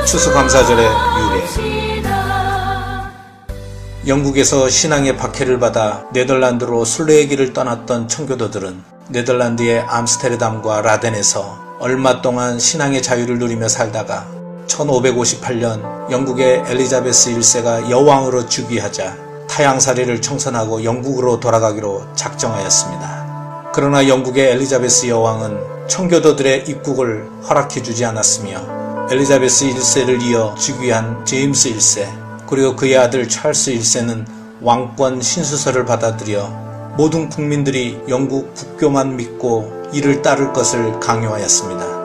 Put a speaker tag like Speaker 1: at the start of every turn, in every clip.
Speaker 1: 추수감사절의 유래. 영국에서 신앙의 박해를 받아 네덜란드로 순례의 길을 떠났던 청교도들은 네덜란드의 암스테르담과 라덴에서 얼마 동안 신앙의 자유를 누리며 살다가 1558년 영국의 엘리자베스 1세가 여왕으로 즉위하자 타향살이를 청산하고 영국으로 돌아가기로 작정하였습니다. 그러나 영국의 엘리자베스 여왕은 청교도들의 입국을 허락해주지 않았으며 엘리자베스 1세를 이어 즉위한 제임스 1세 그리고 그의 아들 찰스 1세는 왕권 신수설을 받아들여 모든 국민들이 영국 국교만 믿고 이를 따를 것을 강요하였습니다.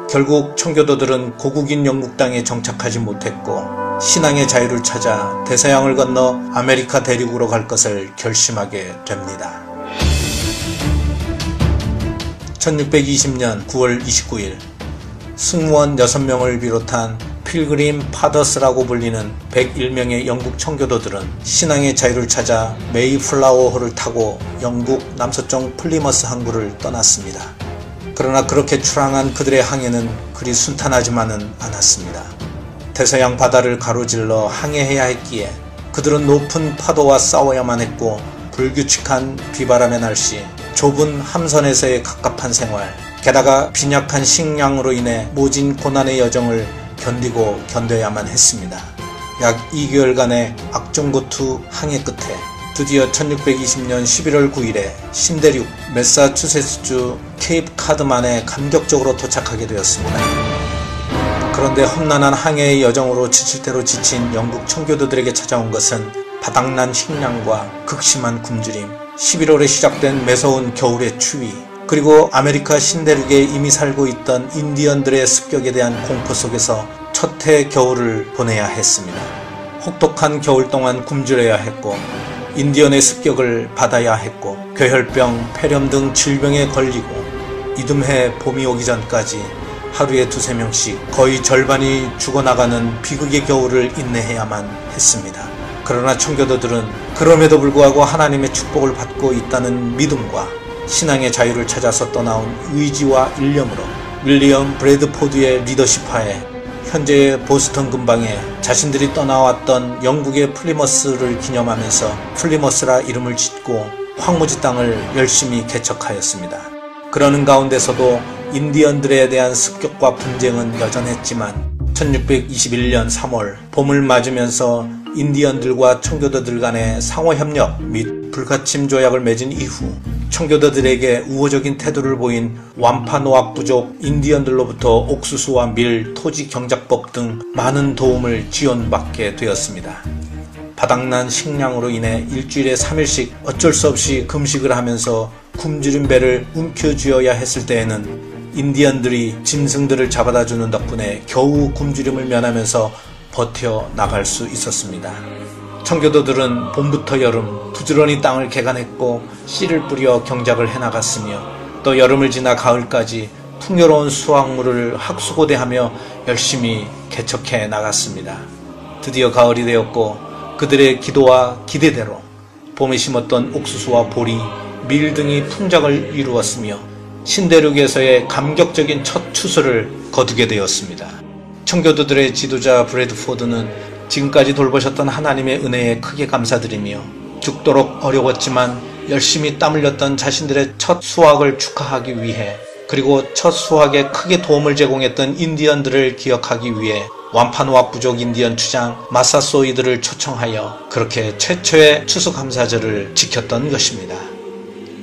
Speaker 1: 결국 청교도들은 고국인 영국 땅에 정착하지 못했고 신앙의 자유를 찾아 대서양을 건너 아메리카 대륙으로 갈 것을 결심하게 됩니다. 1620년 9월 29일 승무원 6명을 비롯한 필그림 파더스라고 불리는 101명의 영국 청교도들은 신앙의 자유를 찾아 메이플라워호를 타고 영국 남서쪽 플리머스 항구를 떠났습니다. 그러나 그렇게 출항한 그들의 항해는 그리 순탄하지만은 않았습니다. 대서양 바다를 가로질러 항해해야 했기에 그들은 높은 파도와 싸워야만 했고 불규칙한 비바람의 날씨, 좁은 함선에서의 갑갑한 생활, 게다가 빈약한 식량으로 인해 모진 고난의 여정을 견디고 견뎌야만 했습니다. 약 2개월간의 악종고투 항해 끝에 드디어 1620년 11월 9일에 신대륙 매사추세츠주 케이프 카드만에 감격적으로 도착하게 되었습니다. 그런데 험난한 항해의 여정으로 지칠 대로 지친 영국 청교도들에게 찾아온 것은 바닥난 식량과 극심한 굶주림, 11월에 시작된 매서운 겨울의 추위, 그리고 아메리카 신대륙에 이미 살고 있던 인디언들의 습격에 대한 공포 속에서 첫 해 겨울을 보내야 했습니다. 혹독한 겨울 동안 굶주려야 했고 인디언의 습격을 받아야 했고 괴혈병, 폐렴 등 질병에 걸리고 이듬해 봄이 오기 전까지 하루에 2~3명씩 거의 절반이 죽어나가는 비극의 겨울을 인내해야만 했습니다. 그러나 청교도들은 그럼에도 불구하고 하나님의 축복을 받고 있다는 믿음과 신앙의 자유를 찾아서 떠나온 의지와 일념으로 윌리엄 브래드포드의 리더십하에 현재의 보스턴 근방에 자신들이 떠나왔던 영국의 플리머스를 기념하면서 플리머스라 이름을 짓고 황무지 땅을 열심히 개척하였습니다. 그러는 가운데서도 인디언들에 대한 습격과 분쟁은 여전했지만 1621년 3월 봄을 맞으면서 인디언들과 청교도들 간의 상호협력 및 불가침 조약을 맺은 이후 청교도들에게 우호적인 태도를 보인 완파노악 부족 인디언들로부터 옥수수와 밀, 토지 경작법 등 많은 도움을 지원받게 되었습니다. 바닥난 식량으로 인해 일주일에 3일씩 어쩔 수 없이 금식을 하면서 굶주린 배를 움켜쥐어야 했을 때에는 인디언들이 짐승들을 잡아다 주는 덕분에 겨우 굶주림을 면하면서 버텨 나갈 수 있었습니다. 청교도들은 봄부터 여름 부지런히 땅을 개간했고 씨를 뿌려 경작을 해나갔으며 또 여름을 지나 가을까지 풍요로운 수확물을 학수고대하며 열심히 개척해 나갔습니다. 드디어 가을이 되었고 그들의 기도와 기대대로 봄에 심었던 옥수수와 보리, 밀 등이 풍작을 이루었으며 신대륙에서의 감격적인 첫 추수를 거두게 되었습니다. 청교도들의 지도자 브래드포드는 지금까지 돌보셨던 하나님의 은혜에 크게 감사드리며 죽도록 어려웠지만 열심히 땀 흘렸던 자신들의 첫 수확을 축하하기 위해 그리고 첫 수확에 크게 도움을 제공했던 인디언들을 기억하기 위해 완파노악 부족 인디언 추장 마사소이드를 초청하여 그렇게 최초의 추수감사절을 지켰던 것입니다.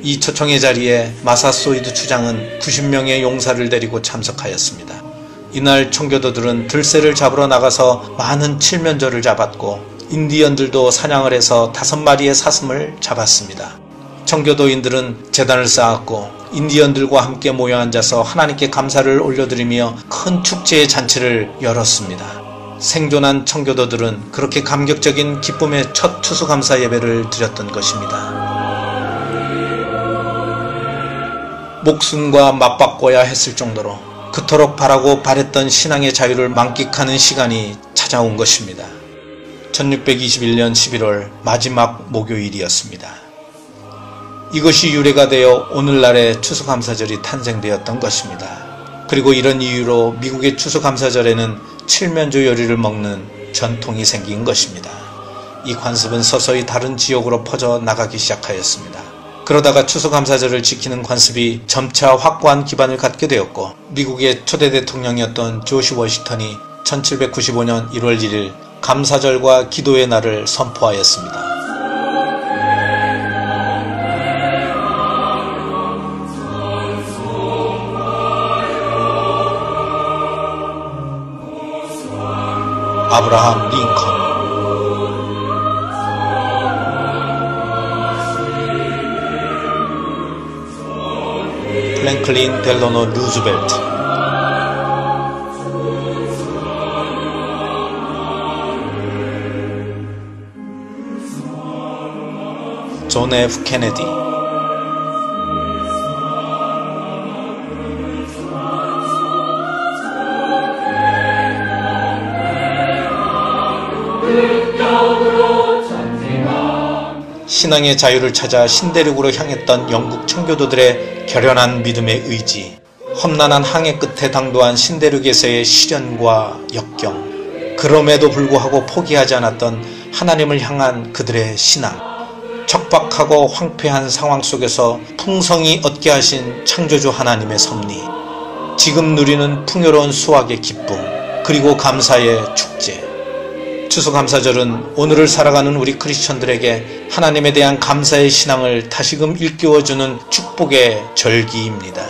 Speaker 1: 이 초청의 자리에 마사소이드 추장은 90명의 용사를 데리고 참석하였습니다. 이날 청교도들은 들새를 잡으러 나가서 많은 칠면조를 잡았고 인디언들도 사냥을 해서 5마리의 사슴을 잡았습니다. 청교도인들은 제단을 쌓았고 인디언들과 함께 모여 앉아서 하나님께 감사를 올려드리며 큰 축제의 잔치를 열었습니다. 생존한 청교도들은 그렇게 감격적인 기쁨의 첫 추수감사 예배를 드렸던 것입니다. 목숨과 맞바꿔야 했을 정도로 그토록 바라고 바랬던 신앙의 자유를 만끽하는 시간이 찾아온 것입니다. 1621년 11월 마지막 목요일이었습니다. 이것이 유래가 되어 오늘날의 추수감사절이 탄생되었던 것입니다. 그리고 이런 이유로 미국의 추수감사절에는 칠면조 요리를 먹는 전통이 생긴 것입니다. 이 관습은 서서히 다른 지역으로 퍼져 나가기 시작하였습니다. 그러다가 추수감사절을 지키는 관습이 점차 확고한 기반을 갖게 되었고, 미국의 초대 대통령이었던 조지 워싱턴이 1795년 1월 1일 감사절과 기도의 날을 선포하였습니다. 아브라함 링컨, 프랭클린 델로노 루즈벨트, 존 F 케네디, 신앙의 자유를 찾아 신대륙으로 향했던 영국 청교도들의 결연한 믿음의 의지, 험난한 항해 끝에 당도한 신대륙에서의 시련과 역경, 그럼에도 불구하고 포기하지 않았던 하나님을 향한 그들의 신앙, 척박하고 황폐한 상황 속에서 풍성히 얻게 하신 창조주 하나님의 섭리, 지금 누리는 풍요로운 수확의 기쁨, 그리고 감사의 축제. 추수감사절은 오늘을 살아가는 우리 크리스천들에게 하나님에 대한 감사의 신앙을 다시금 일깨워주는 축복의 절기입니다.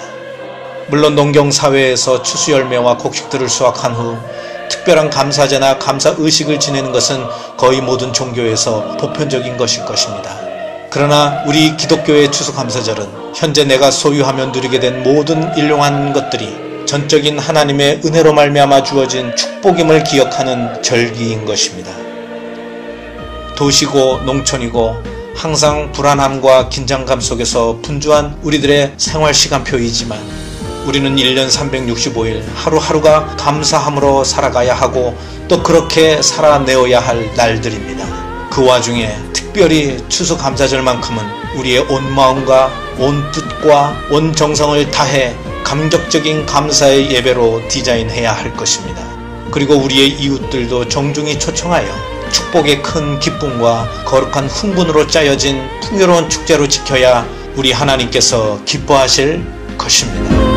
Speaker 1: 물론 농경사회에서 추수열매와 곡식들을 수확한 후 특별한 감사제나 감사의식을 지내는 것은 거의 모든 종교에서 보편적인 것일 것입니다. 그러나 우리 기독교의 추수감사절은 현재 내가 소유하며 누리게 된 모든 일용한 것들이 전적인 하나님의 은혜로 말미암아 주어진 축복임을 기억하는 절기인 것입니다. 도시고 농촌이고 항상 불안함과 긴장감 속에서 분주한 우리들의 생활 시간표이지만 우리는 1년 365일 하루하루가 감사함으로 살아가야 하고 또 그렇게 살아내어야 할 날들입니다. 그 와중에 특별히 추수감사절만큼은 우리의 온 마음과 온 뜻과 온 정성을 다해 감격적인 감사의 예배로 디자인해야 할 것입니다. 그리고 우리의 이웃들도 정중히 초청하여 축복의 큰 기쁨과 거룩한 흥분으로 짜여진 풍요로운 축제로 지켜야 우리 하나님께서 기뻐하실 것입니다.